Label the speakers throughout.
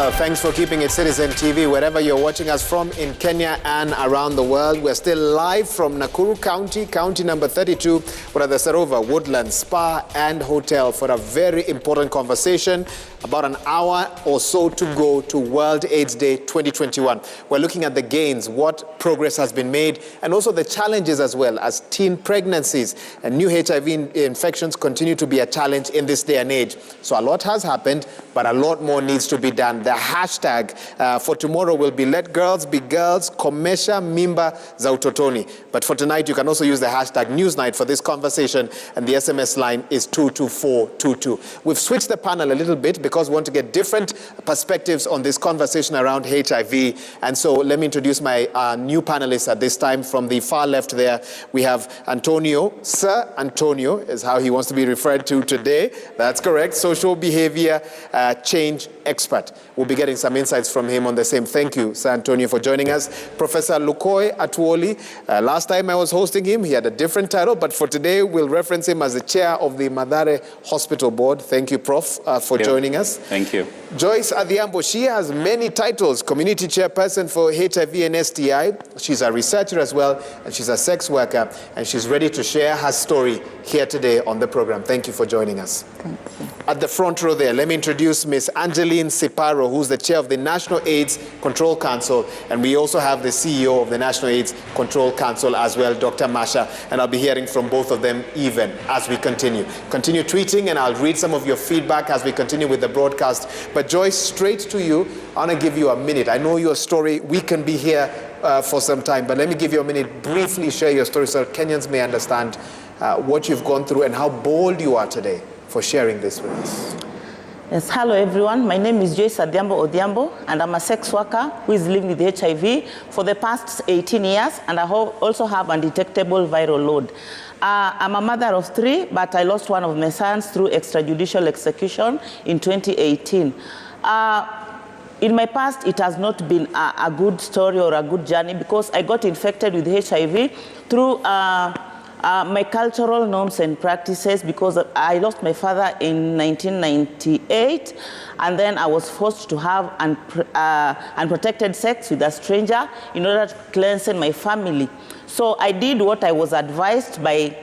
Speaker 1: Well, thanks for keeping it Citizen TV wherever you're watching us from in Kenya and around the world. We're still live from Nakuru County, county number 32, where the Sarova Woodland Spa and Hotel for a very important conversation. About an hour or so to go to World AIDS Day 2021. We're looking at the gains, what progress has been made, and also the challenges as well, as teen pregnancies and new HIV infections continue to be a challenge in this day and age. So a lot has happened, but a lot more needs to be done. The hashtag for tomorrow will be Let Girls Be Girls, Komesha Mimba za Utotoni. But for tonight, you can also use the hashtag Newsnight for this conversation, and the SMS line is 22422. We've switched the panel a little bit because we want to get different perspectives on this conversation around HIV. And so let me introduce my new panelists at this time. From the far left there, we have Antonio. Sir Antonio is how he wants to be referred to today. That's correct. Social behavior change expert. We'll be getting some insights from him on the same. Thank you, Sir Antonio, for joining us. Professor Lukoy Atuoli. Last time I was hosting him, he had a different title, but for today, we'll reference him as the chair of the Mathare Hospital Board. Thank you, Prof, for joining us.
Speaker 2: Thank you.
Speaker 1: Joyce Adhiambo, she has many titles. Community chairperson for HIV and STI. She's a researcher as well, and she's a sex worker, and she's ready to share her story here today on the program. Thank you for joining us.
Speaker 3: Thank you.
Speaker 1: At the front row there, let me introduce Ms. Angeline Siparo, who's the chair of the National AIDS Control Council, and we also have the CEO of the National AIDS Control Council as well, Dr. Masha, and I'll be hearing from both of them even as we continue. Continue tweeting, and I'll read some of your feedback as we continue with the broadcast. But Joyce, straight to you, I want to give you a minute. I know your story, we can be here for some time, but let me give you a minute, briefly share your story so Kenyans may understand what you've gone through and how bold you are today for sharing this with us.
Speaker 3: Yes, hello everyone. My name is Joyce Adhiambo Odhiambo, and I'm a sex worker who is living with HIV for the past 18 years, and I also have undetectable viral load. I'm a mother of 3, but I lost one of my sons through extrajudicial execution in 2018. In my past, it has not been a good story or a good journey because I got infected with HIV through my cultural norms and practices, because I lost my father in 1998, and then I was forced to have unprotected sex with a stranger in order to cleanse my family. So I did what I was advised by,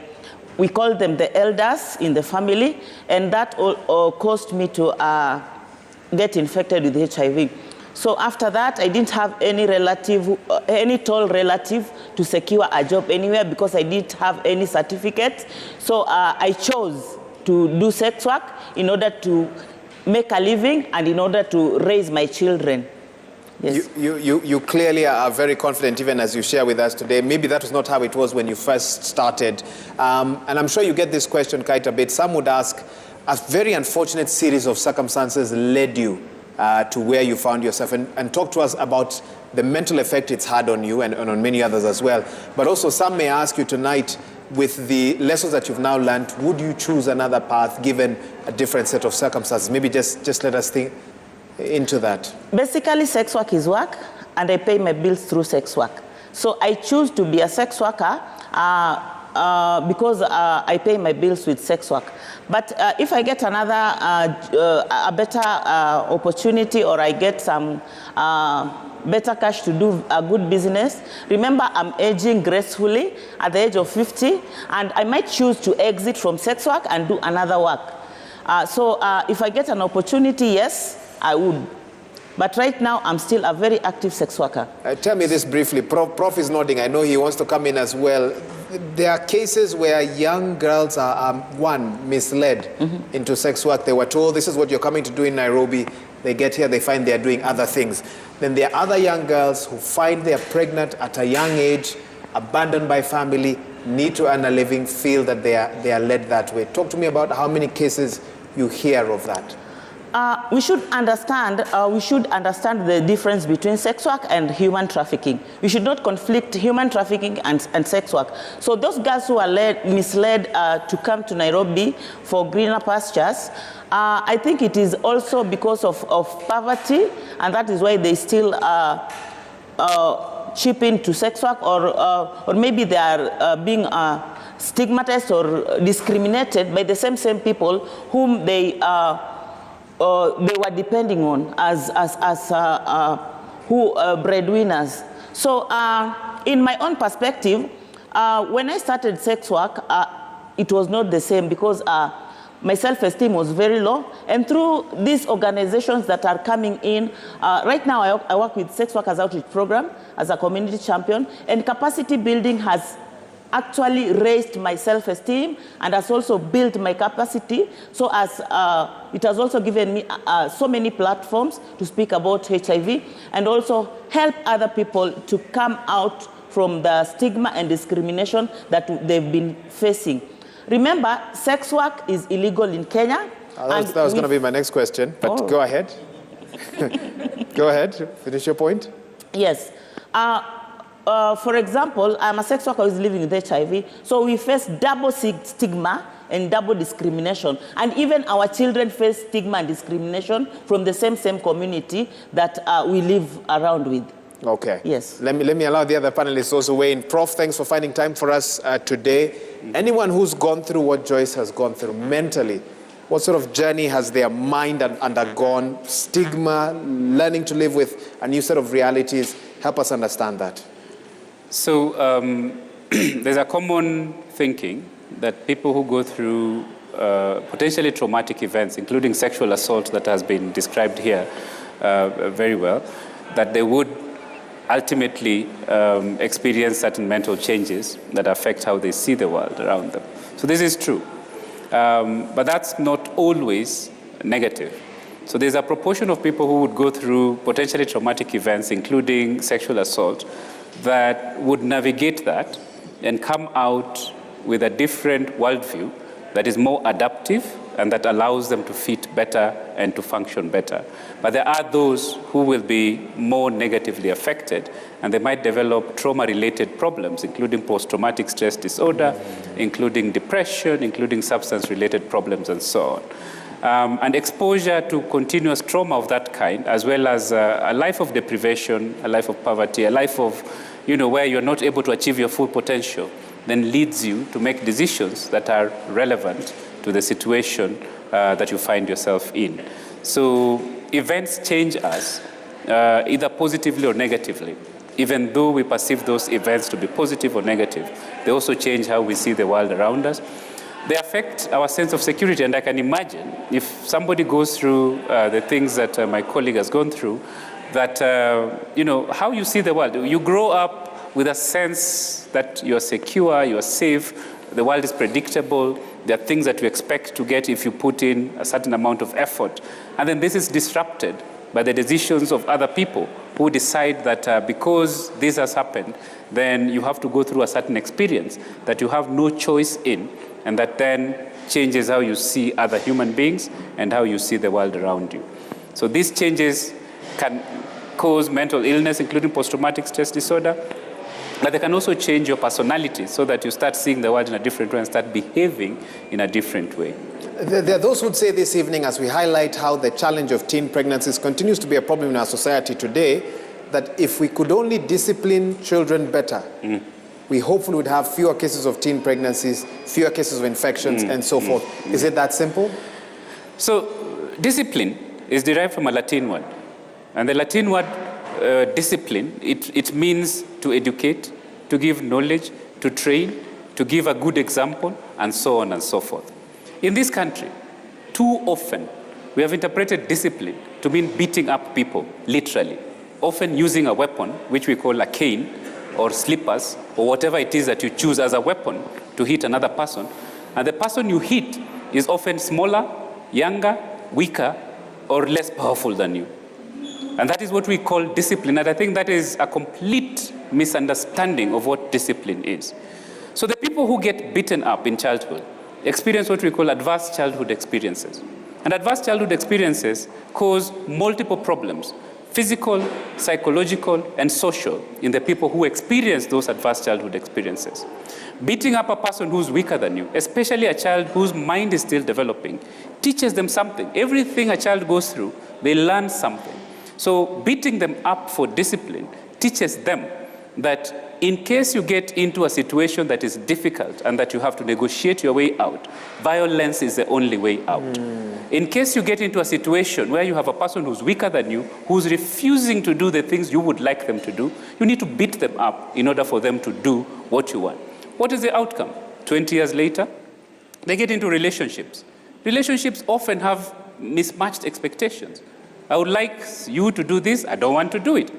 Speaker 3: we call them the elders in the family, and that all caused me to get infected with HIV. So after that, I didn't have any relative, any tall relative to secure a job anywhere because I didn't have any certificates. So I chose to do sex work in order to make a living and in order to raise my children. Yes.
Speaker 1: You clearly are very confident, even as you share with us today. Maybe that was not how it was when you first started. And I'm sure you get this question quite a bit. Some would ask, a very unfortunate series of circumstances led you to where you found yourself, and talk to us about the mental effect it's had on you and on many others as well. But also some may ask you tonight, with the lessons that you've now learned, would you choose another path given a different set of circumstances? Maybe just let us think into that.
Speaker 3: Basically, sex work is work, and I pay my bills through sex work. So I choose to be a sex worker because I pay my bills with sex work. But if I get another, a better opportunity, or I get some better cash to do a good business, remember I'm aging gracefully at the age of 50, and I might choose to exit from sex work and do another work. So if I get an opportunity, yes, I would. But right now, I'm still a very active sex worker.
Speaker 1: Tell me this briefly. Prof is nodding. I know he wants to come in as well. There are cases where young girls are, misled into sex work. They were told, this is what you're coming to do in Nairobi. They get here, they find they're doing other things. Then there are other young girls who find they're pregnant at a young age, abandoned by family, need to earn a living, feel that they are led that way. Talk to me about how many cases you hear of that.
Speaker 3: We should understand the difference between sex work and human trafficking. We should not conflict human trafficking and sex work. So those girls who are misled to come to Nairobi for greener pastures, I think it is also because of poverty, and that is why they still chip into sex work, or maybe they are being stigmatized or discriminated by the same people whom they they were depending on as breadwinners. So in my own perspective, when I started sex work, it was not the same because my self-esteem was very low. And through these organizations that are coming in, right now I work with Sex Workers Outreach Program as a community champion, and capacity building has actually raised my self-esteem and has also built my capacity. So as it has also given me so many platforms to speak about HIV and also help other people to come out from the stigma and discrimination that they've been facing. Remember, sex work is illegal in Kenya.
Speaker 1: That was going to be my next question, but go ahead. Go ahead, finish your point.
Speaker 3: Yes. For example, I'm a sex worker who is living with HIV, so we face double stigma and double discrimination. And even our children face stigma and discrimination from the same community that we live around with.
Speaker 1: Okay.
Speaker 3: Yes.
Speaker 1: Let me allow the other panelists also weigh in. Prof, thanks for finding time for us today. Anyone who's gone through what Joyce has gone through mentally, what sort of journey has their mind undergone? Stigma, learning to live with a new set of realities. Help us understand that.
Speaker 2: So there's a common thinking that people who go through potentially traumatic events, including sexual assault that has been described here very well, that they would ultimately experience certain mental changes that affect how they see the world around them. So this is true. But that's not always negative. So there's a proportion of people who would go through potentially traumatic events, including sexual assault, that would navigate that and come out with a different worldview that is more adaptive and that allows them to fit better and to function better. But there are those who will be more negatively affected, and they might develop trauma-related problems, including post-traumatic stress disorder, including depression, including substance-related problems, and so on. And exposure to continuous trauma of that kind, as well as a life of deprivation, a life of poverty, a life of, where you're not able to achieve your full potential, then leads you to make decisions that are relevant to the situation that you find yourself in. So events change us, either positively or negatively. Even though we perceive those events to be positive or negative, they also change how we see the world around us. They affect our sense of security, and I can imagine if somebody goes through the things that my colleague has gone through, that, how you see the world. You grow up with a sense that you're secure, you're safe, the world is predictable, there are things that you expect to get if you put in a certain amount of effort. And then this is disrupted by the decisions of other people who decide that because this has happened, then you have to go through a certain experience that you have no choice in, and that then changes how you see other human beings and how you see the world around you. So these changes can cause mental illness, including post-traumatic stress disorder, but they can also change your personality so that you start seeing the world in a different way and start behaving in a different way.
Speaker 1: There are those who would say this evening, as we highlight how the challenge of teen pregnancies continues to be a problem in our society today, that if we could only discipline children better, we hopefully would have fewer cases of teen pregnancies, fewer cases of infections, and so forth. Is it that simple?
Speaker 2: So discipline is derived from a Latin word. And the Latin word discipline, it means to educate, to give knowledge, to train, to give a good example, and so on and so forth. In this country, too often, we have interpreted discipline to mean beating up people, literally, often using a weapon, which we call a cane, or slippers, or whatever it is that you choose as a weapon to hit another person. And the person you hit is often smaller, younger, weaker, or less powerful than you. And that is what we call discipline. And I think that is a complete misunderstanding of what discipline is. So the people who get beaten up in childhood experience what we call adverse childhood experiences. And adverse childhood experiences cause multiple problems, physical, psychological, and social, in the people who experience those adverse childhood experiences. Beating up a person who's weaker than you, especially a child whose mind is still developing, teaches them something. Everything a child goes through, they learn something. So beating them up for discipline teaches them that in case you get into a situation that is difficult and that you have to negotiate your way out, violence is the only way out. In case you get into a situation where you have a person who's weaker than you, who's refusing to do the things you would like them to do, you need to beat them up in order for them to do what you want. What is the outcome? 20 years later, they get into relationships. Relationships often have mismatched expectations. I would like you to do this, I don't want to do it.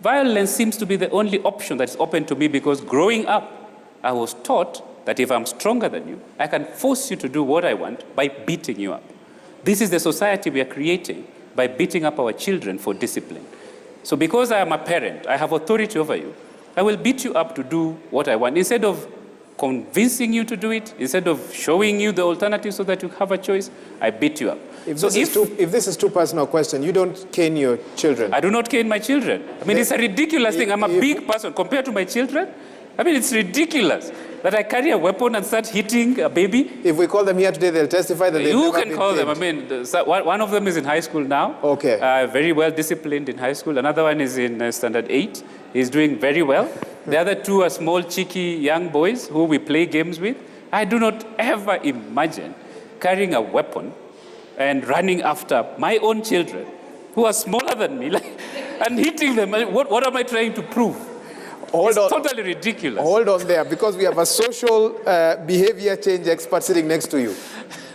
Speaker 2: Violence seems to be the only option that's open to me because growing up, I was taught that if I'm stronger than you, I can force you to do what I want by beating you up. This is the society we are creating by beating up our children for discipline. So because I am a parent, I have authority over you, I will beat you up to do what I want. Instead of convincing you to do it, instead of showing you the alternative so that you have a choice, I beat you up.
Speaker 1: If this is too personal question, you don't cane your children?
Speaker 2: I do not cane my children. I mean, it's a ridiculous thing. I'm a big person compared to my children. I mean, it's ridiculous that I carry a weapon and start hitting a baby.
Speaker 1: If we call them here today, they'll testify that they've
Speaker 2: You
Speaker 1: never
Speaker 2: can
Speaker 1: been
Speaker 2: call them.
Speaker 1: caned.
Speaker 2: I mean, one of them is in high school now.
Speaker 1: Okay.
Speaker 2: Very well disciplined in high school. Another one is in standard 8. He's doing very well. The other two are small, cheeky young boys who we play games with. I do not ever imagine carrying a weapon and running after my own children who are smaller than me and hitting them. What am I trying to prove? It's totally ridiculous.
Speaker 1: Hold on there, because we have a social behavior change expert sitting next to you.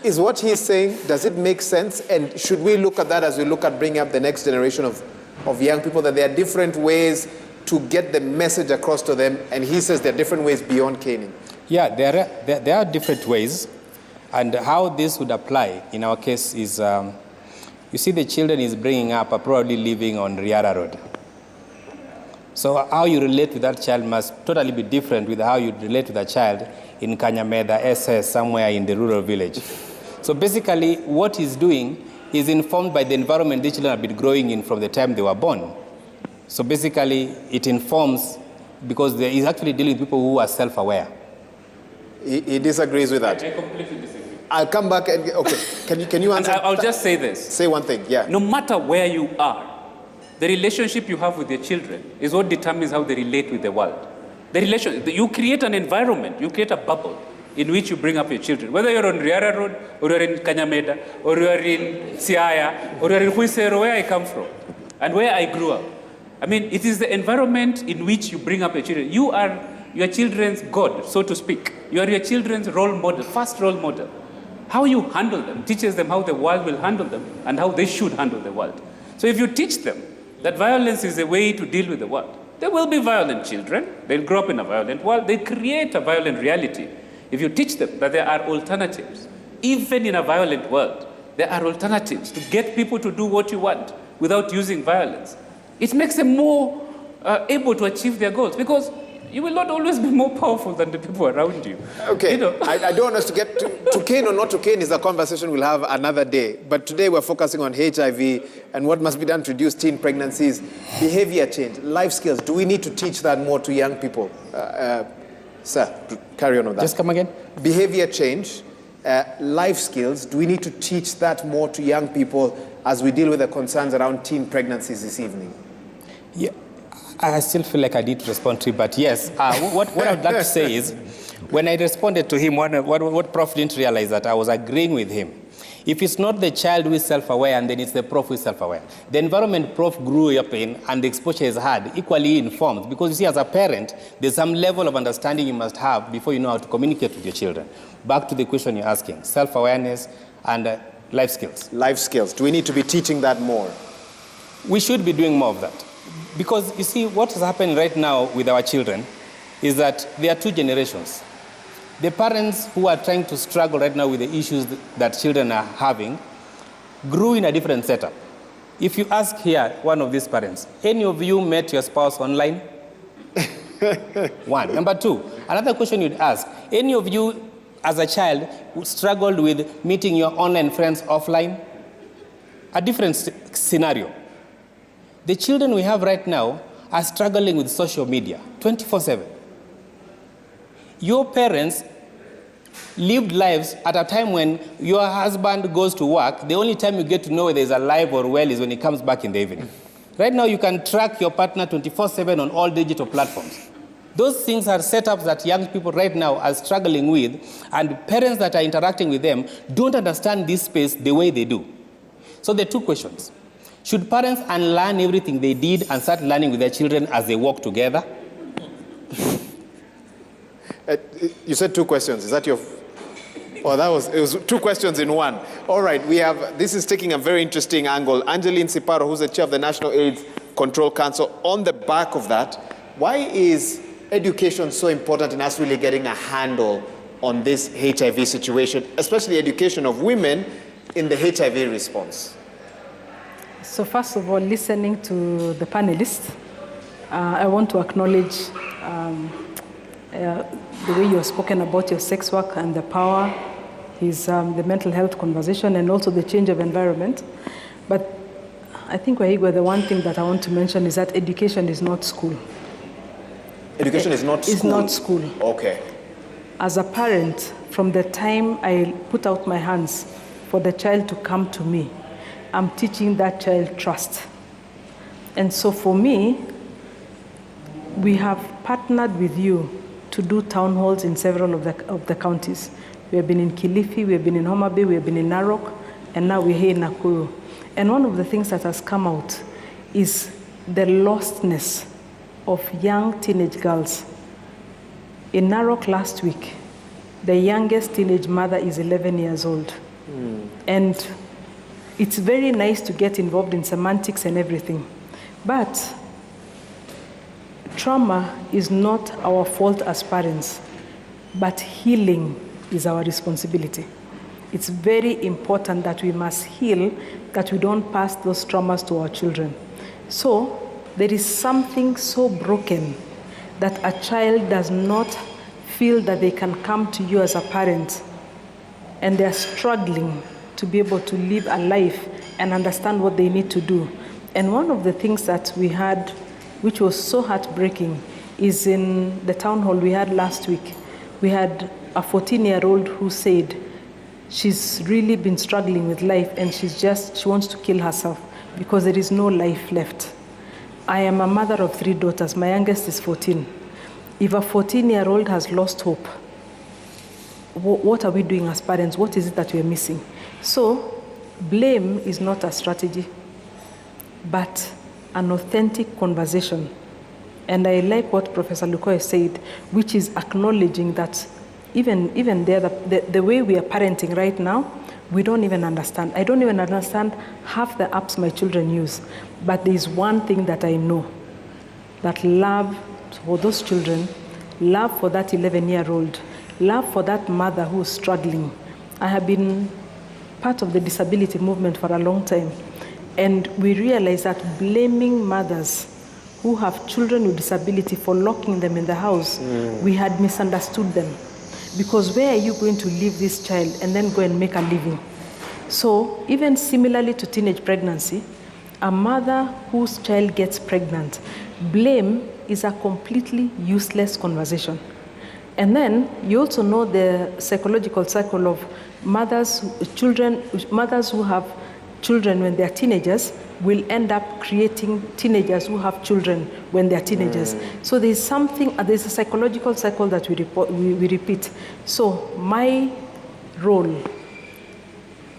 Speaker 1: Is what he's saying, does it make sense? And should we look at that as we look at bringing up the next generation of young people, that there are different ways to get the message across to them? And he says there are different ways beyond caning.
Speaker 4: Yeah, there are different ways. And how this would apply in our case is, you see the children is bringing up are probably living on Riara Road. So how you relate with that child must totally be different with how you relate with a child in Kanyameda, SS, somewhere in the rural village. So basically what he's doing is informed by the environment the children have been growing in from the time they were born. So basically it informs because he's actually dealing with people who are self-aware.
Speaker 1: He disagrees with that.
Speaker 2: I completely disagree.
Speaker 1: I'll come back and, okay, can you answer?
Speaker 2: I'll just say this.
Speaker 1: Say one thing, yeah.
Speaker 2: No matter where you are, the relationship you have with your children is what determines how they relate with the world. You create an environment, you create a bubble in which you bring up your children. Whether you're on Riara Road, or you're in Kanyameda, or you're in Siaya, or you're in Huisero, where I come from, and where I grew up. I mean, it is the environment in which you bring up your children. You are your children's God, so to speak. You are your children's role model, first role model. How you handle them teaches them how the world will handle them and how they should handle the world. So if you teach them that violence is a way to deal with the world, there will be violent children. They'll grow up in a violent world. They create a violent reality. If you teach them that there are alternatives, even in a violent world, there are alternatives to get people to do what you want without using violence. It makes them more able to achieve their goals, because you will not always be more powerful than the people around you.
Speaker 1: Okay,
Speaker 2: you know?
Speaker 1: I don't want us to get to cane or not to cane is a conversation we'll have another day. But today we're focusing on HIV and what must be done to reduce teen pregnancies, behavior change, life skills. Do we need to teach that more to young people? Sir, carry on with that.
Speaker 4: Just come again.
Speaker 1: Behavior change, life skills. Do we need to teach that more to young people as we deal with the concerns around teen pregnancies this evening?
Speaker 4: Yeah. I still feel like I need to respond to it, but yes. What I would like to say is, when I responded to him, what Prof didn't realize that I was agreeing with him. If it's not the child who is self-aware, and then it's the Prof who is self-aware. The environment Prof grew up in and the exposure he's had equally informs, because you see, as a parent, there's some level of understanding you must have before you know how to communicate with your children. Back to the question you're asking, self-awareness and life skills.
Speaker 1: Life skills. Do we need to be teaching that more?
Speaker 4: We should be doing more of that. Because you see, what is happening right now with our children is that there are two generations. The parents who are trying to struggle right now with the issues that children are having grew in a different setup. If you ask here, one of these parents, any of you met your spouse online? One. Number two, another question you'd ask, any of you as a child struggled with meeting your online friends offline? A different scenario. The children we have right now are struggling with social media 24/7. Your parents lived lives at a time when your husband goes to work. The only time you get to know whether he's alive or well is when he comes back in the evening. Right now you can track your partner 24/7 on all digital platforms. Those things are setups that young people right now are struggling with, and parents that are interacting with them don't understand this space the way they do. So there are two questions. Should parents unlearn everything they did and start learning with their children as they walk together?
Speaker 1: You said two questions. Is that your... Oh, it was two questions in one. All right, this is taking a very interesting angle. Angeline Siparo, who's the chair of the National AIDS Control Council, on the back of that, why is education so important in us really getting a handle on this HIV situation, especially education of women in the HIV response?
Speaker 5: So first of all, listening to the panelists, I want to acknowledge the way you have spoken about your sex work and the power is the mental health conversation and also the change of environment. But I think, Wahigwa, the one thing that I want to mention is that education is not school.
Speaker 1: Education is not school?
Speaker 5: It's not school.
Speaker 1: Okay.
Speaker 5: As a parent, from the time I put out my hands for the child to come to me, I'm teaching that child trust. And so for me, we have partnered with you to do town halls in several of the counties. We have been in Kilifi, we have been in Homa Bay, we have been in Narok, and now we're here in Nakuru. And one of the things that has come out is the lostness of young teenage girls. In Narok last week, the youngest teenage mother is 11 years old. And it's very nice to get involved in semantics and everything. But trauma is not our fault as parents, but healing is our responsibility. It's very important that we must heal, that we don't pass those traumas to our children. So there is something so broken that a child does not feel that they can come to you as a parent and they're struggling to be able to live a life and understand what they need to do. And one of the things that we had, which was so heartbreaking, is in the town hall we had last week. We had a 14-year-old who said she's really been struggling with life and she wants to kill herself because there is no life left. I am a mother of 3 daughters. My youngest is 14. If a 14-year-old has lost hope, what are we doing as parents? What is it that we are missing? So blame is not a strategy, but an authentic conversation. And I like what Professor Lukoye said, which is acknowledging that even there, the way we are parenting right now, we don't even understand. I don't even understand half the apps my children use. But there is one thing that I know, that love for those children, love for that 11-year-old, love for that mother who is struggling. I have been part of the disability movement for a long time. And we realize that blaming mothers who have children with disability for locking them in the house, we had misunderstood them. Because where are you going to leave this child and then go and make a living? So even similarly to teenage pregnancy, a mother whose child gets pregnant, blame is a completely useless conversation. And then you also know the psychological cycle of mothers who have children when they're teenagers will end up creating teenagers who have children when they're teenagers. So there's a psychological cycle that we repeat. So my role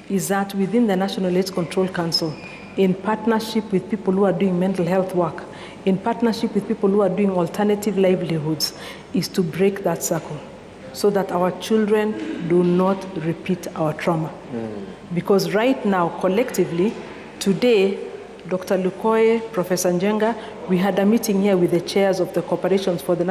Speaker 5: is that within the National AIDS Control Council, in partnership with people who are doing mental health work, in partnership with people who are doing alternative livelihoods, is to break that circle so that our children do not repeat our trauma. Because right now, collectively, today, Dr. Lukoye, Professor Njenga, we had a meeting here with the chairs of the corporations for the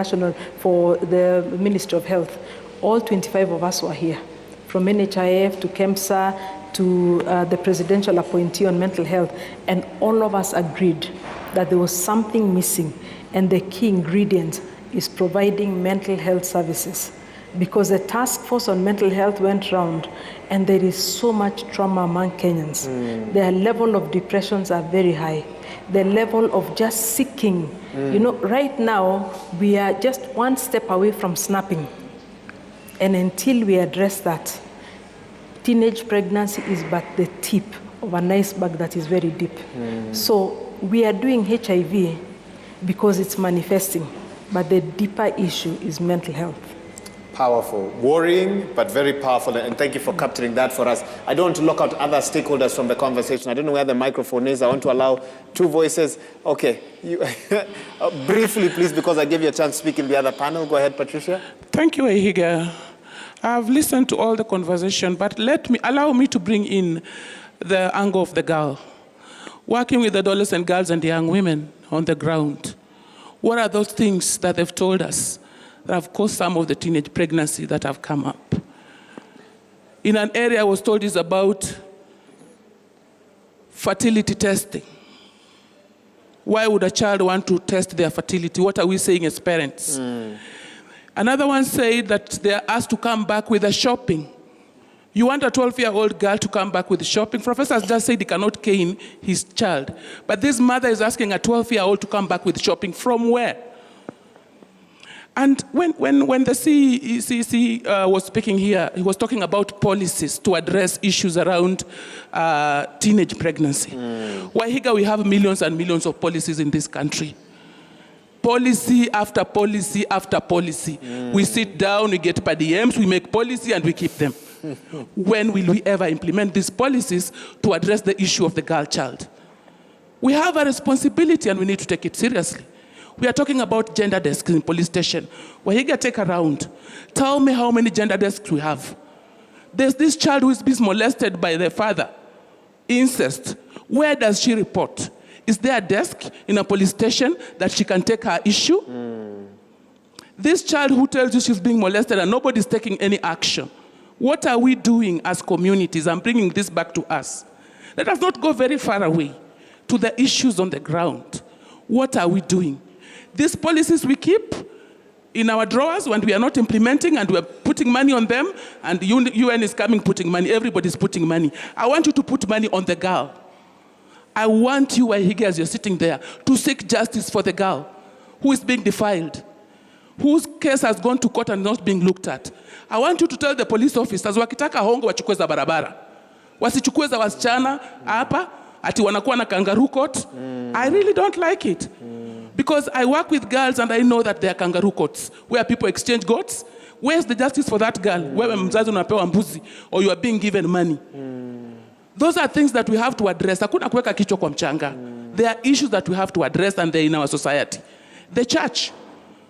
Speaker 5: Ministry of Health. All 25 of us were here, from NHIF to KEMSA to the presidential appointee on mental health, and all of us agreed that there was something missing, and the key ingredient is providing mental health services. Because the task force on mental health went round, and there is so much trauma among Kenyans. Their level of depressions are very high. The level of just seeking. You know, right now, we are just one step away from snapping. And until we address that, teenage pregnancy is but the tip of an iceberg that is very deep. So we are doing HIV because it's manifesting. but the deeper issue is mental health.
Speaker 1: Powerful. Worrying, but very powerful. And thank you for capturing that for us. I don't want to lock out other stakeholders from the conversation. I don't know where the microphone is. I want to allow two voices. Okay. You briefly, please, because I gave you a chance to speak in the other panel. Go ahead, Patricia.
Speaker 6: Thank you, Ehiga. I've listened to all the conversation, but allow me to bring in the angle of the girl. Working with adolescent girls and young women on the ground. What are those things that they've told us that have caused some of the teenage pregnancy that have come up? In an area I was told is about fertility testing. Why would a child want to test their fertility? What are we saying as parents? Another one said that they are asked to come back with a shopping. You want a 12-year-old girl to come back with shopping? Professor has just said he cannot cane his child. But this mother is asking a 12-year-old to come back with shopping. From where? And when the CEC was speaking here, he was talking about policies to address issues around teenage pregnancy. Wahiga, we have millions and millions of policies in this country. Policy after policy after policy. We sit down, we get per diems, we make policy and we keep them. When will we ever implement these policies to address the issue of the girl child? We have a responsibility and we need to take it seriously. We are talking about gender desks in police station. Wahiga, take a round. Tell me how many gender desks we have. There's this child who is being molested by their father. Incest. Where does she report? Is there a desk in a police station that she can take her issue? This child who tells you she's being molested and nobody's taking any action. What are we doing as communities? I'm bringing this back to us. Let us not go very far away to the issues on the ground. What are we doing? These policies we keep in our drawers when we are not implementing and we're putting money on them, and the UN is coming putting money, everybody's putting money. I want you to put money on the girl. I want you, Wahiga, as you're sitting there, to seek justice for the girl who is being defiled, whose case has gone to court and not being looked at. I want you to tell the police officers, wakitaka hongo wachukue za barabara. Wasichukue za wasichana hapa, ati wanakuwa na kangaroo court. I really don't like it. Because I work with girls and I know that there are kangaroo courts where people exchange goats. Where's the justice for that girl? Where mzazi unapewa mbuzi or you are being given money? Those are things that we have to address. Hakuna kuweka kichwa kwa mchanga. There are issues that we have to address and they're in our society. The church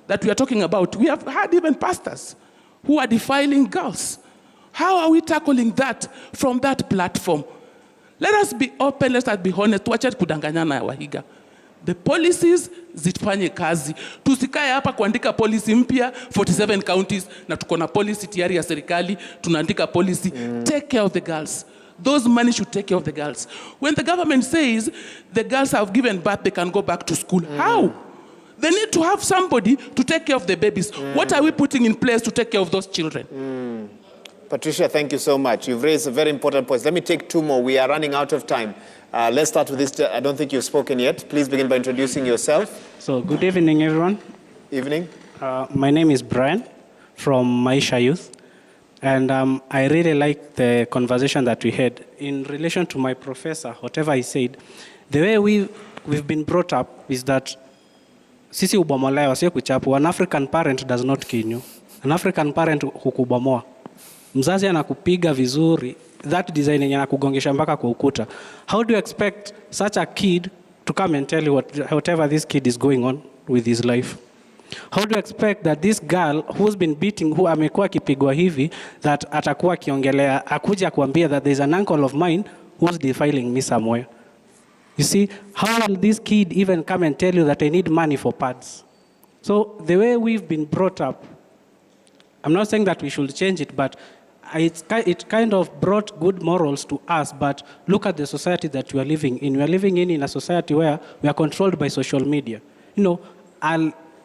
Speaker 6: that we are talking about, we have had even pastors who are defiling girls. How are we tackling that from that platform? Let us be open, let us be honest. Tuache kudanganyana ya Wahiga. The policies zifanye kazi. Tusikae hapa kuandika policy mpya 47 counties na tuko na policy tayari ya serikali, tunaandika policy. Take care of the girls. Those money should take care of the girls. When the government says the girls have given birth, they can go back to school. How? They need to have somebody to take care of the babies. What are we putting in place to take care of those children?
Speaker 1: Patricia, thank you so much. You've raised a very important point. Let me take two more. We are running out of time. Let's start with this. I don't think you've spoken yet. Please begin by introducing yourself.
Speaker 7: So, good evening, everyone.
Speaker 1: Evening.
Speaker 7: My name is Brian from Maisha Youth. And I really like the conversation that we had. In relation to my professor, whatever he said, the way we've been brought up is that sisi ubomolewa wasiye kuchapu. An African parent does not kill you. An African parent hukubomoa. Mzazi anakupiga vizuri, that design yenye anakugongesha mpaka kwa ukuta. How do you expect such a kid to come and tell you whatever this kid is going on with his life? How do you expect that this girl who's been beating, who amekuwa kipigwa hivi, that atakuwa kiongelea, akuja kuambia that there's an uncle of mine who's defiling me somewhere? You see, how will this kid even come and tell you that I need money for pads? So the way we've been brought up, I'm not saying that we should change it, but it kind of brought good morals to us, but look at the society that we are living in. We are living in a society where we are controlled by social media. You know,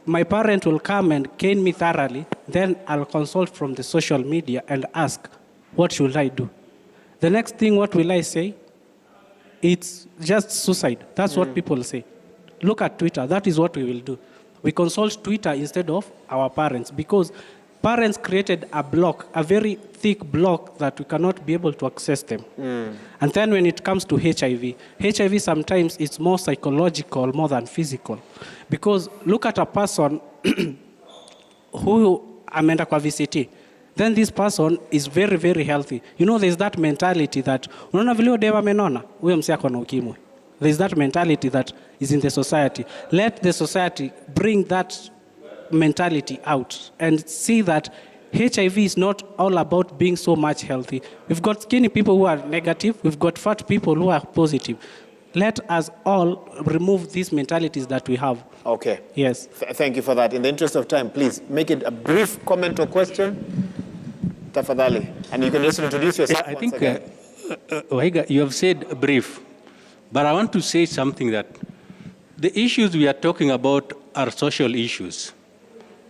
Speaker 7: my parent will come and cane me thoroughly, then I'll consult from the social media and ask, what should I do? The next thing, what will I say? It's just suicide. That's what people say. Look at Twitter. That is what we will do. We consult Twitter instead of our parents, because parents created a block, a very thick block that we cannot be able to access them. And then when it comes to HIV sometimes it's more psychological more than physical. Because look at a person who ameenda kwa VCT, then this person is very, very healthy. You know, there's that mentality that, unaona vile deva menona, huyo msi ako na ukimwi. There's that mentality that is in the society. Let the society bring that mentality out and see that HIV is not all about being so much healthy. We've got skinny people who are negative. We've got fat people who are positive. Let us all remove these mentalities that we have.
Speaker 1: Okay.
Speaker 7: Yes.
Speaker 1: Thank you for that. In the interest of time, please make it a brief comment or question. Tafadhali. And you can just introduce yourself.
Speaker 8: I think, Waiga, you have said brief, but I want to say something that the issues we are talking about are social issues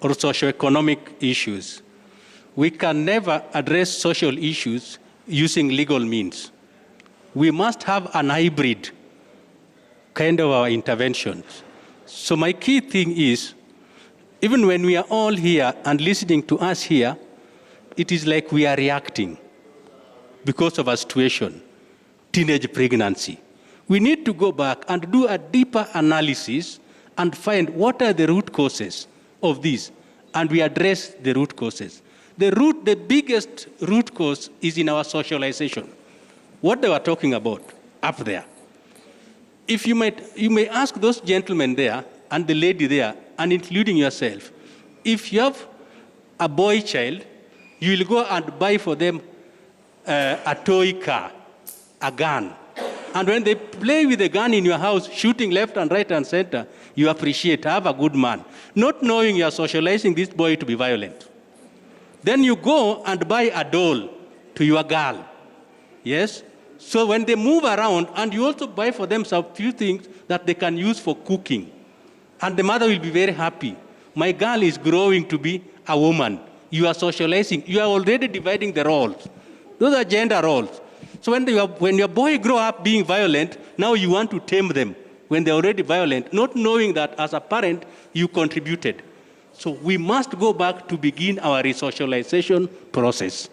Speaker 8: or socioeconomic issues. We can never address social issues using legal means. We must have an hybrid kind of our interventions. So my key thing is, even when we are all here and listening to us here, it is like we are reacting because of a situation, teenage pregnancy. We need to go back and do a deeper analysis and find what are the root causes of this, and we address the root causes. The biggest root cause is in our socialization. What they were talking about up there. If you may ask those gentlemen there and the lady there, and including yourself, if you have a boy child, you will go and buy for them a toy car, a gun. And when they play with the gun in your house, shooting left and right and center, you appreciate, have a good man, not knowing you are socializing this boy to be violent. Then you go and buy a doll to your girl. Yes? So when they move around, and you also buy for them some few things that they can use for cooking. And the mother will be very happy. My girl is growing to be a woman. You are socializing. You are already dividing the roles. Those are gender roles. So when your boy grow up being violent, now you want to tame them when they're already violent, not knowing that as a parent, you contributed. So we must go back to begin our resocialization process.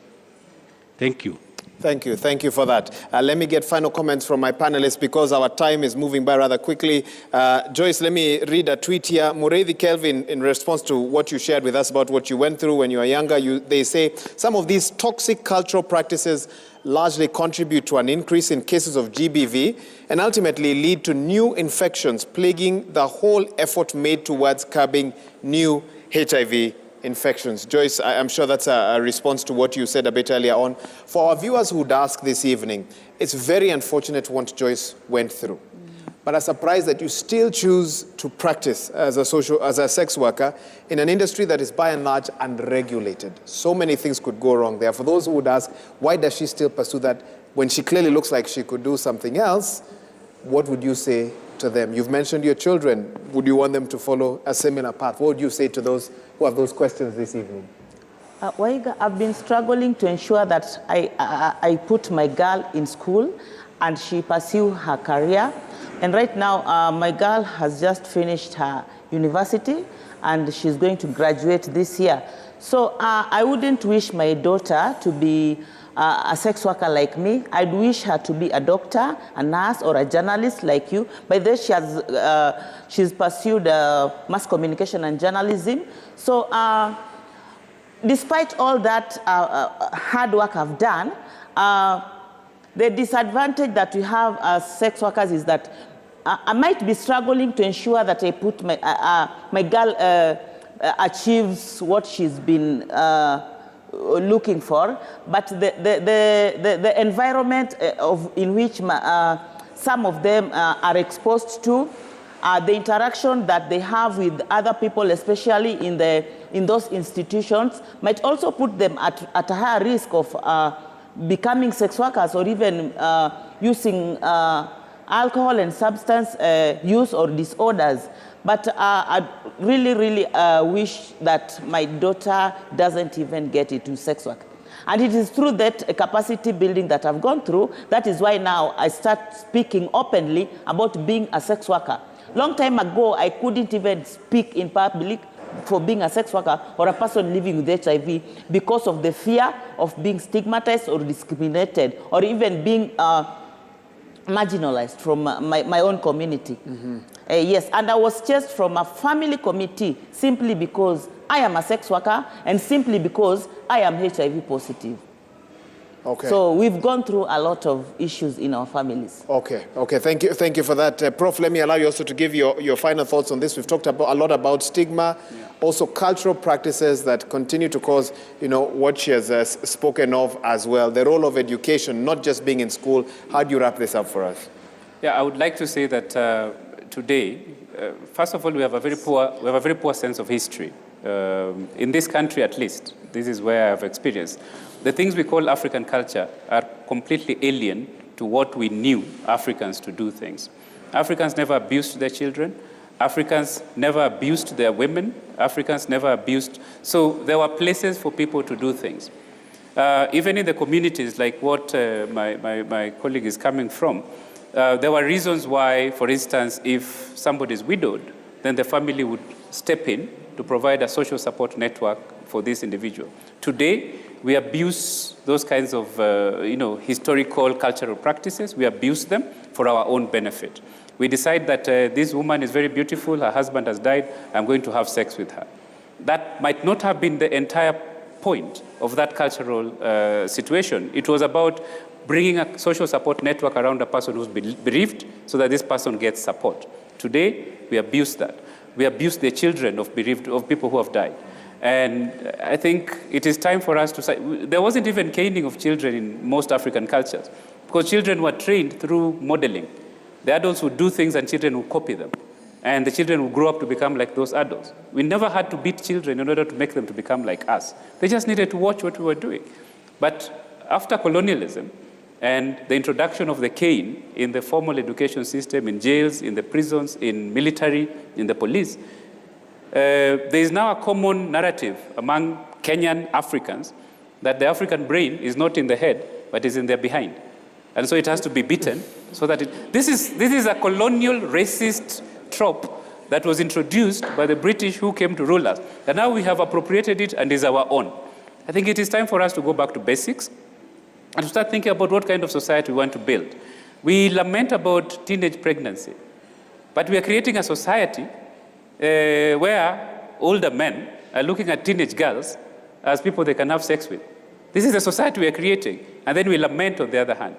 Speaker 8: Thank you.
Speaker 1: Thank you. Thank you for that. Let me get final comments from my panelists because our time is moving by rather quickly. Joyce, let me read a tweet here. Mureithi Kelvin, in response to what you shared with us about what you went through when you were younger, they say some of these toxic cultural practices largely contribute to an increase in cases of GBV and ultimately lead to new infections, plaguing the whole effort made towards curbing new HIV infections. Joyce, I'm sure that's a response to what you said a bit earlier on. For our viewers who'd ask this evening, it's very unfortunate what Joyce went through. But I'm surprised that you still choose to practice as a sex worker in an industry that is by and large unregulated. So many things could go wrong there. For those who would ask, why does she still pursue that when she clearly looks like she could do something else? What would you say to them? You've mentioned your children. Would you want them to follow a similar path? What would you say to those who have those questions this evening?
Speaker 3: Waiga, I've been struggling to ensure that I put my girl in school and she pursue her career. And right now, my girl has just finished her university and she's going to graduate this year. So I wouldn't wish my daughter to be a sex worker like me. I'd wish her to be a doctor, a nurse, or a journalist like you. By this, she's pursued mass communication and journalism. So despite all that hard work I've done, the disadvantage that we have as sex workers is that I might be struggling to ensure that I put my girl achieves what she's been looking for, but the environment in which some of them are exposed to, the interaction that they have with other people, especially in those institutions, might also put them at a higher risk of becoming sex workers or even using alcohol and substance use or disorders. But I really wish that my daughter doesn't even get into sex work. And it is through that capacity building that I've gone through, that is why now I start speaking openly about being a sex worker. Long time ago, I couldn't even speak in public for being a sex worker or a person living with HIV because of the fear of being stigmatized or discriminated, or even being marginalized from my own community. Yes, and I was chased from a family committee simply because I am a sex worker and simply because I am HIV positive.
Speaker 1: Okay.
Speaker 3: So we've gone through a lot of issues in our families.
Speaker 1: Okay, thank you for that. Prof, let me allow you also to give your final thoughts on this. We've talked a lot about stigma, also cultural practices that continue to cause, what she has spoken of as well. The role of education, not just being in school. How do you wrap this up for us?
Speaker 2: Yeah, I would like to say that today, first of all, we have a very poor sense of history. In this country, at least, this is where I have experienced. The things we call African culture are completely alien to what we knew Africans to do things. Africans never abused their children. Africans never abused their women. Africans never abused. So there were places for people to do things. Even in the communities, like what my colleague is coming from, there were reasons why, for instance, if somebody is widowed, then the family would step in to provide a social support network for this individual. Today, we abuse those kinds of historical, cultural practices. We abuse them for our own benefit. We decide that this woman is very beautiful, her husband has died, I'm going to have sex with her. That might not have been the entire point of that cultural situation. It was about bringing a social support network around a person who's bereaved so that this person gets support. Today, we abuse that. We abuse the children of people who have died. And I think it is time for us to say, there wasn't even caning of children in most African cultures because children were trained through modeling. The adults would do things and children would copy them. And the children would grow up to become like those adults. We never had to beat children in order to make them to become like us. They just needed to watch what we were doing. But after colonialism and the introduction of the cane in the formal education system, in jails, in the prisons, in military, in the police, there is now a common narrative among Kenyan Africans that the African brain is not in the head, but is in their behind. And so it has to be beaten so that this is a colonial racist trope that was introduced by the British who came to rule us. And now we have appropriated it and is our own. I think it is time for us to go back to basics and to start thinking about what kind of society we want to build. We lament about teenage pregnancy, but we are creating a society where older men are looking at teenage girls as people they can have sex with. This is the society we are creating, and then we lament on the other hand.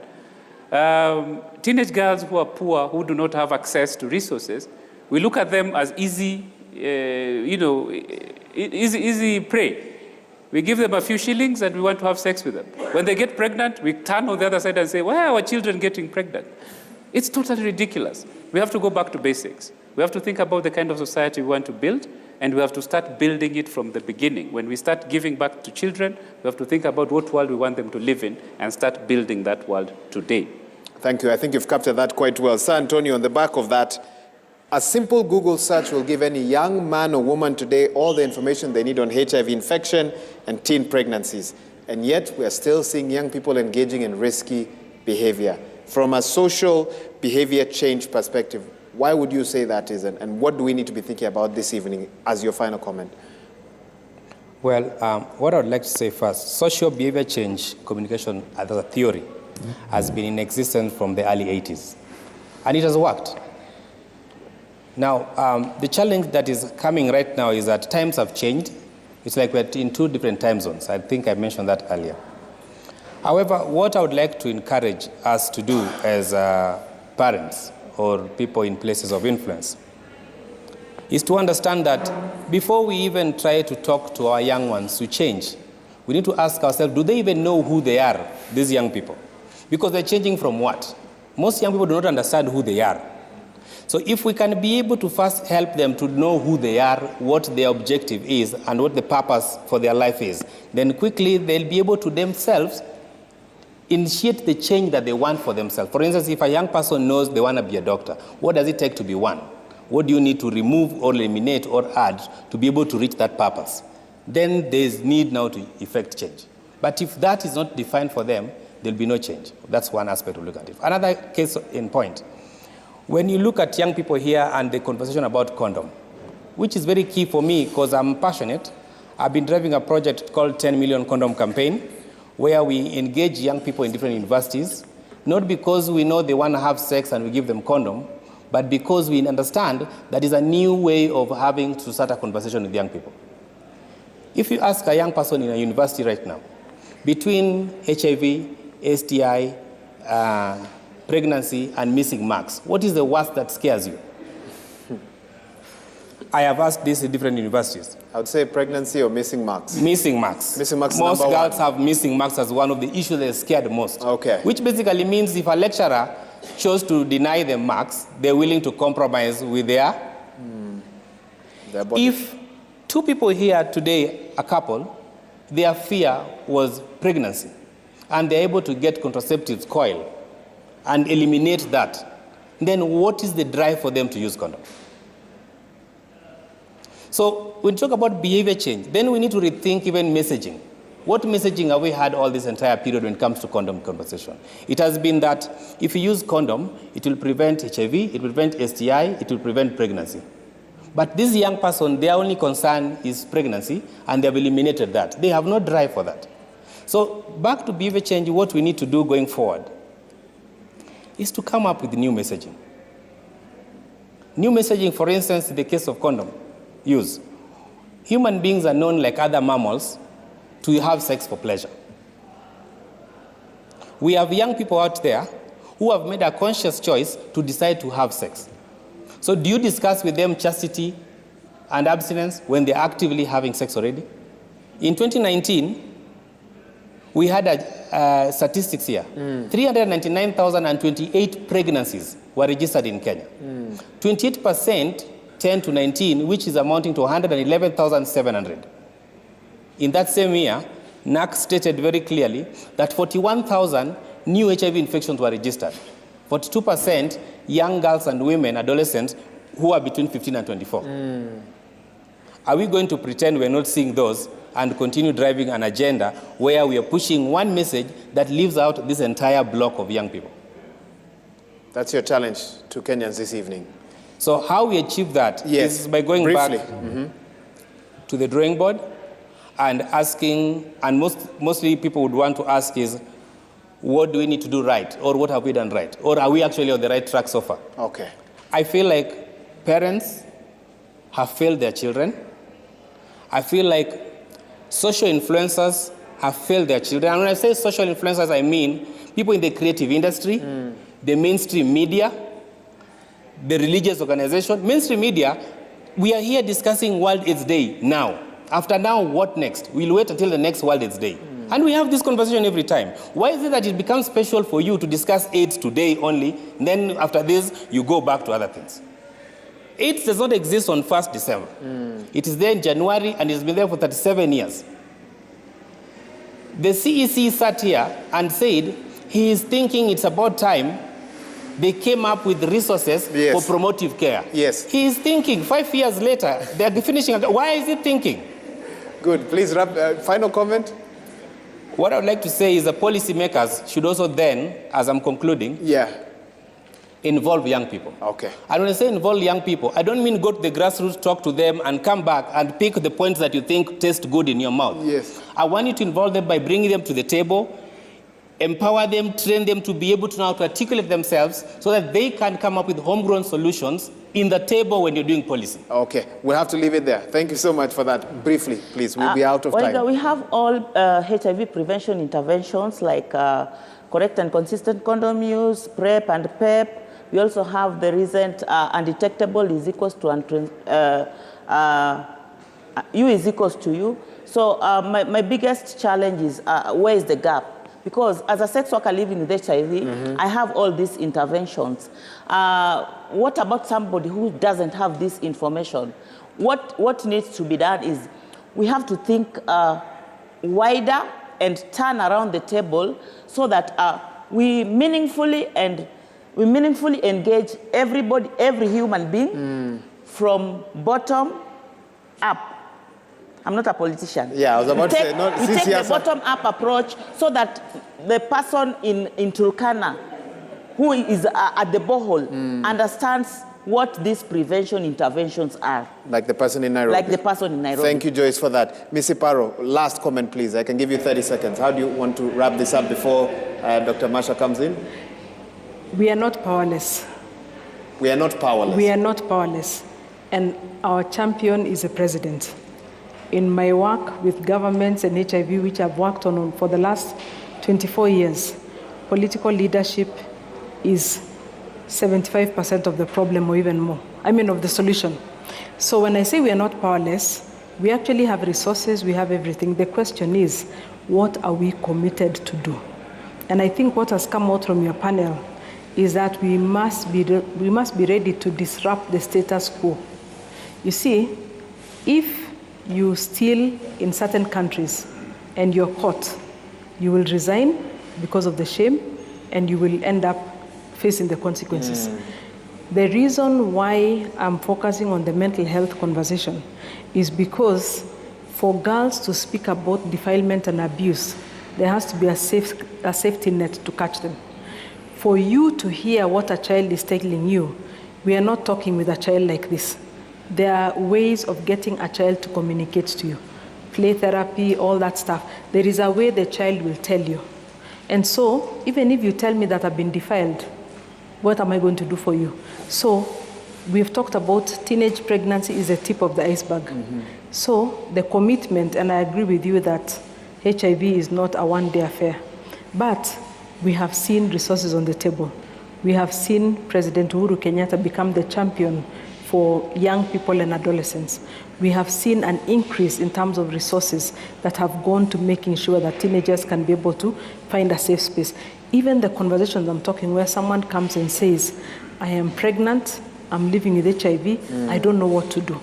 Speaker 2: Teenage girls who are poor, who do not have access to resources, we look at them as easy prey. We give them a few shillings and we want to have sex with them. When they get pregnant, we turn on the other side and say, why are our children getting pregnant? It's totally ridiculous. We have to go back to basics. We have to think about the kind of society we want to build, and we have to start building it from the beginning. When we start giving back to children, we have to think about what world we want them to live in and start building that world today.
Speaker 1: Thank you. I think you've captured that quite well. Sir Antonio, on the back of that, a simple Google search will give any young man or woman today all the information they need on HIV infection and teen pregnancies. And yet, we are still seeing young people engaging in risky behavior. From a social behavior change perspective, why would you say that is, and what do we need to be thinking about this evening as your final comment?
Speaker 4: Well, what I would like to say first, social behavior change communication as a theory has been in existence from the early 80s, and it has worked. Now, the challenge that is coming right now is that times have changed. It's like we're in two different time zones. I think I mentioned that earlier. However, what I would like to encourage us to do as parents or people in places of influence is to understand that before we even try to talk to our young ones to change, we need to ask ourselves, do they even know who they are, these young people? Because they're changing from what? Most young people do not understand who they are. So if we can be able to first help them to know who they are, what their objective is, and what the purpose for their life is, then quickly they'll be able to themselves initiate the change that they want for themselves. For instance, if a young person knows they want to be a doctor, what does it take to be one? What do you need to remove or eliminate or add to be able to reach that purpose? Then there's need now to effect change. But if that is not defined for them, there'll be no change. That's one aspect to look at it. Another case in point, when you look at young people here and the conversation about condom, which is very key for me because I'm passionate. I've been driving a project called 10 Million Condom Campaign, where we engage young people in different universities not because we know they want to have sex and we give them condom, but because we understand that is a new way of having to start a conversation with young people. If you ask a young person in a university right now, between HIV, STI, pregnancy, and missing marks, what is the worst that scares you? I have asked this in different universities.
Speaker 1: I would say pregnancy or missing marks.
Speaker 4: Missing marks.
Speaker 1: Missing marks is
Speaker 4: Most
Speaker 1: number
Speaker 4: girls
Speaker 1: one.
Speaker 4: have missing marks as one of the issues they're scared most.
Speaker 1: Okay.
Speaker 4: Which basically means if a lecturer chose to deny them marks, they're willing to compromise with their
Speaker 1: body.
Speaker 4: If two people here today, a couple, their fear was pregnancy, and they're able to get contraceptives, coil, and eliminate that, then what is the drive for them to use condom? So when we talk about behavior change, then we need to rethink even messaging. What messaging have we had all this entire period when it comes to condom conversation? It has been that if you use condom, it will prevent HIV, it will prevent STI, it will prevent pregnancy. But this young person, their only concern is pregnancy, and they have eliminated that. They have no drive for that. So back to behavior change, what we need to do going forward is to come up with new messaging. New messaging, for instance, in the case of condom use. Human beings are known, like other mammals, to have sex for pleasure. We have young people out there who have made a conscious choice to decide to have sex. So do you discuss with them chastity and abstinence when they're actively having sex already? In 2019, we had statistics here. 399,028 pregnancies were registered in Kenya. 28%, 10 to 19, which is amounting to 111,700. In that same year, NAC stated very clearly that 41,000 new HIV infections were registered. 42% young girls and women, adolescents, who are between 15 and 24. Are we going to pretend we're not seeing those and continue driving an agenda where we are pushing one message that leaves out this entire block of young people?
Speaker 1: That's your challenge to Kenyans this evening.
Speaker 4: So how we achieve that is by going
Speaker 1: briefly.
Speaker 4: back to the drawing board and asking, and mostly people would want to ask is, what do we need to do right? Or what have we done right? Or are we actually on the right track so far?
Speaker 1: Okay.
Speaker 4: I feel like parents have failed their children. I feel like social influencers have failed their children. And when I say social influencers, I mean people in the creative industry, the mainstream media, the religious organization. Mainstream media, we are here discussing World AIDS Day now. After now, what next? We'll wait until the next World AIDS Day. And we have this conversation every time. Why is it that it becomes special for you to discuss AIDS today only, and then after this, you go back to other things? AIDS does not exist on 1st December. It is there in January, and it's been there for 37 years. The CEC sat here and said he is thinking it's about time they came up with resources for promotive care.
Speaker 1: Yes.
Speaker 4: He is thinking 5 years later, they're finishing. Why is he thinking?
Speaker 1: Good. Please, final comment.
Speaker 4: What I would like to say is the policymakers should also then, as I'm concluding, involve young people.
Speaker 1: Okay.
Speaker 4: And when I say involve young people, I don't mean go to the grassroots, talk to them, and come back and pick the points that you think taste good in your mouth.
Speaker 1: Yes.
Speaker 4: I want you to involve them by bringing them to the table, empower them, train them to be able to now to articulate themselves so that they can come up with homegrown solutions in the table when you're doing policy.
Speaker 1: Okay, we'll have to leave it there. Thank you so much for that. Briefly, please, we'll be out of time.
Speaker 3: We have all HIV prevention interventions like correct and consistent condom use, PrEP and PEP. We also have the recent undetectable is equals to U is equals to U. So my biggest challenge is where is the gap? Because as a sex worker living with HIV, I have all these interventions. What about somebody who doesn't have this information? What needs to be done is we have to think wider and turn around the table so that we meaningfully engage everybody, every human being from bottom up. I'm not a politician.
Speaker 1: Yeah, I was about to say,
Speaker 3: we take the bottom-up approach so that the person in Turkana who is at the borehole understands what these prevention interventions are.
Speaker 1: Like the person in Nairobi.
Speaker 3: Like the person in Nairobi.
Speaker 1: Thank you, Joyce, for that. Ms. Iparo, last comment, please. I can give you 30 seconds. How do you want to wrap this up before Dr. Masha comes in?
Speaker 5: We are not powerless.
Speaker 1: We are not powerless.
Speaker 5: We are not powerless. And our champion is a president. In my work with governments and HIV, which I've worked on for the last 24 years, political leadership is 75% of the problem or even more. I mean, of the solution. So when I say we are not powerless, we actually have resources, we have everything. The question is, what are we committed to do? And I think what has come out from your panel is that we must be ready to disrupt the status quo. You see, if you steal in certain countries and you're caught, you will resign because of the shame and you will end up facing the consequences. The reason why I'm focusing on the mental health conversation is because for girls to speak about defilement and abuse, there has to be a safety net to catch them. For you to hear what a child is telling you, we are not talking with a child like this. There are ways of getting a child to communicate to you. Play therapy, all that stuff. There is a way the child will tell you. And so, even if you tell me that I've been defiled, what am I going to do for you? So, we've talked about teenage pregnancy is the tip of the iceberg. So, the commitment, and I agree with you that HIV is not a one-day affair, but we have seen resources on the table. We have seen President Uhuru Kenyatta become the champion for young people and adolescents. We have seen an increase in terms of resources that have gone to making sure that teenagers can be able to find a safe space. Even the conversations I'm talking where someone comes and says, I am pregnant, I'm living with HIV, I don't know what to do.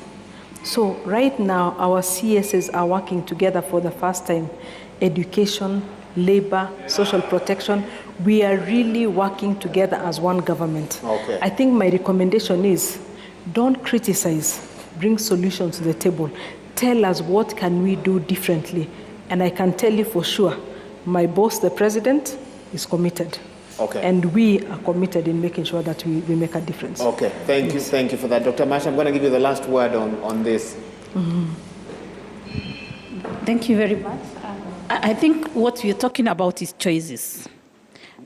Speaker 5: So right now, our CSs are working together for the first time. Education, labor, social protection, we are really working together as one government.
Speaker 1: Okay.
Speaker 5: I think my recommendation is, don't criticize, bring solutions to the table. Tell us what can we do differently. And I can tell you for sure, my boss, the president, is committed.
Speaker 1: Okay.
Speaker 5: And we are committed in making sure that we make a difference.
Speaker 1: Okay, thank you for that. Dr. Masha, I'm going to give you the last word on this.
Speaker 9: Thank you very much. I think what we're talking about is choices,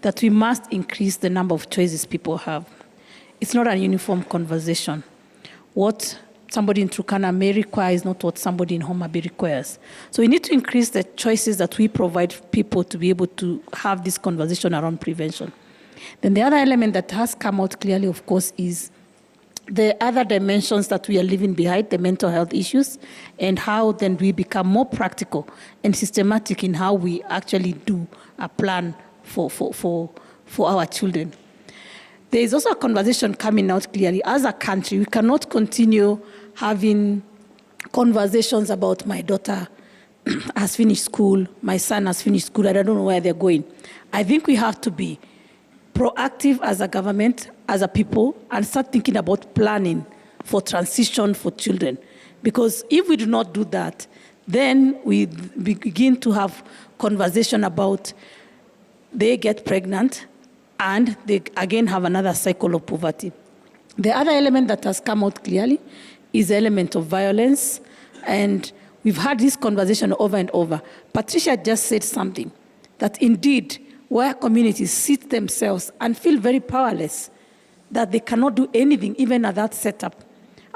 Speaker 9: that we must increase the number of choices people have. It's not a uniform conversation. What somebody in Turkana may require is not what somebody in Homa Bay requires. So we need to increase the choices that we provide people to be able to have this conversation around prevention. Then the other element that has come out clearly, of course, is the other dimensions that we are leaving behind, the mental health issues, and how then we become more practical and systematic in how we actually do a plan for our children. There is also a conversation coming out clearly. As a country, we cannot continue having conversations about my daughter has finished school, my son has finished school, I don't know where they're going. I think we have to be proactive as a government, as a people, and start thinking about planning for transition for children. Because if we do not do that, then we begin to have conversation about they get pregnant, and they again have another cycle of poverty. The other element that has come out clearly is the element of violence, and we've had this conversation over and over. Patricia just said something, that indeed, where communities sit themselves and feel very powerless, that they cannot do anything, even at that setup.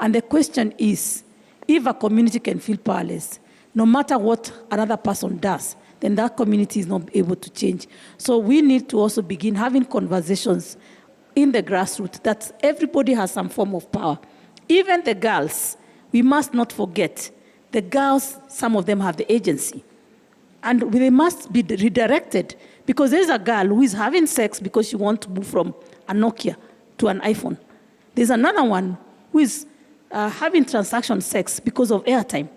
Speaker 9: And the question is, if a community can feel powerless, no matter what another person does, then that community is not able to change. So we need to also begin having conversations in the grassroots that everybody has some form of power. Even the girls, we must not forget, the girls, some of them have the agency. And they must be redirected, because there's a girl who is having sex because she wants to move from a Nokia to an iPhone. There's another one who is having transaction sex because of airtime.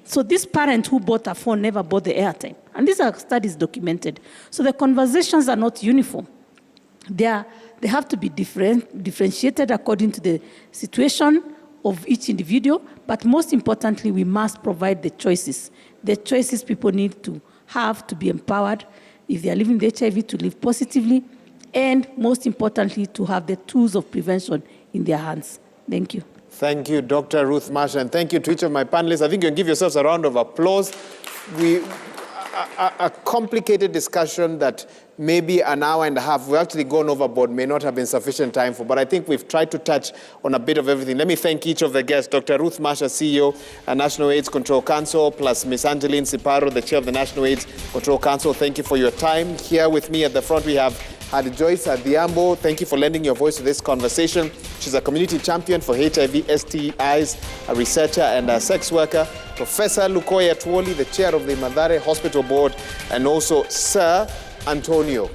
Speaker 9: So this parent who bought a phone never bought the airtime. And these are studies documented. So the conversations are not uniform. They have to be differentiated according to the situation of each individual, but most importantly, we must provide the choices. The choices people need to have to be empowered, if they are living with HIV, to live positively, and most importantly, to have the tools of prevention in their hands. Thank you.
Speaker 1: Thank you, Dr. Ruth Masha, and thank you to each of my panelists. I think you can give yourselves a round of applause. A complicated discussion that maybe an hour and a half. We've actually gone overboard, may not have been sufficient time for, but I think we've tried to touch on a bit of everything. Let me thank each of the guests. Dr. Ruth Masha, CEO, National AIDS Control Council, plus Ms. Angeline Siparo, the Chair of the National AIDS Control Council. Thank you for your time. Here with me at the front, we have Joyce Adhiambo. Thank you for lending your voice to this conversation. She's a community champion for HIV, STIs, a researcher and a sex worker. Professor Lukoya Twoli, the chair of the Mathare Hospital Board, and also Sir Antonio.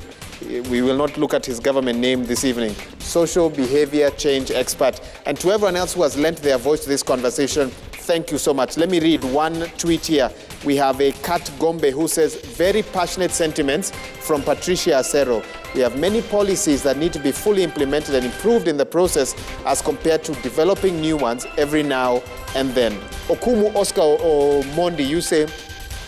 Speaker 1: We will not look at his government name this evening. Social behavior change expert. And to everyone else who has lent their voice to this conversation, thank you so much. Let me read one tweet here. We have a Kat Gombe who says, very passionate sentiments from Patricia Acero. We have many policies that need to be fully implemented and improved in the process as compared to developing new ones every now and then. Okumu Oscar Omondi, you say,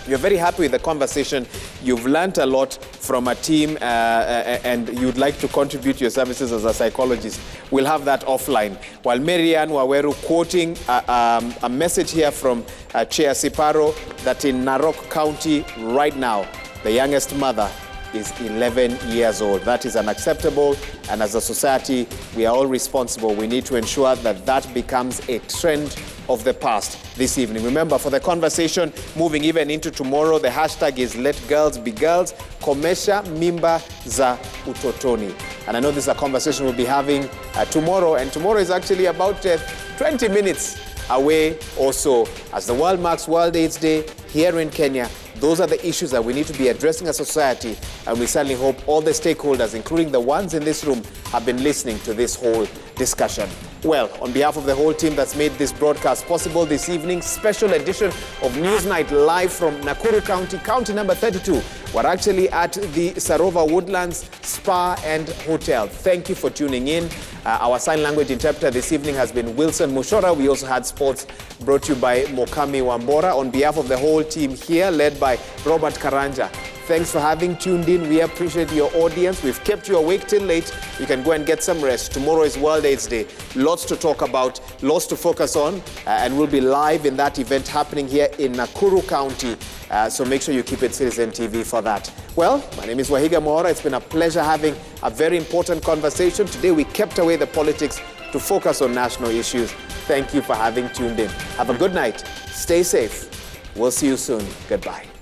Speaker 1: you're very happy with the conversation. You've learned a lot from a team and you'd like to contribute your services as a psychologist. We'll have that offline. While Marianne Waweru quoting a message here from Chair Siparo that in Narok County right now, the youngest mother is 11 years old. That is unacceptable, and as a society, we are all responsible. We need to ensure that that becomes a trend of the past this evening. Remember, for the conversation moving even into tomorrow, the hashtag is Let Girls Be Girls, Komesha Mimba za Utotoni. And I know this is a conversation we'll be having tomorrow, and tomorrow is actually about 20 minutes away or so. As the world marks World AIDS Day here in Kenya, those are the issues that we need to be addressing as a society, and we certainly hope all the stakeholders, including the ones in this room, have been listening to this whole discussion. Well, on behalf of the whole team that's made this broadcast possible this evening, special edition of Newsnight live from Nakuru County, county number 32. We're actually at the Sarova Woodlands Spa and Hotel. Thank you for tuning in. Our sign language interpreter this evening has been Wilson Mushora. We also had sports brought to you by Mokami Wambora. On behalf of the whole team here, led by Robert Karanja, thanks for having tuned in. We appreciate your audience. We've kept you awake till late. You can go and get some rest. Tomorrow is World AIDS Day. Lots to talk about, lots to focus on, and we'll be live in that event happening here in Nakuru County. So make sure you keep it Citizen TV for that. Well, my name is Wahiga Mohora. It's been a pleasure having a very important conversation. Today we kept away the politics to focus on national issues. Thank you for having tuned in. Have a good night. Stay safe. We'll see you soon. Goodbye.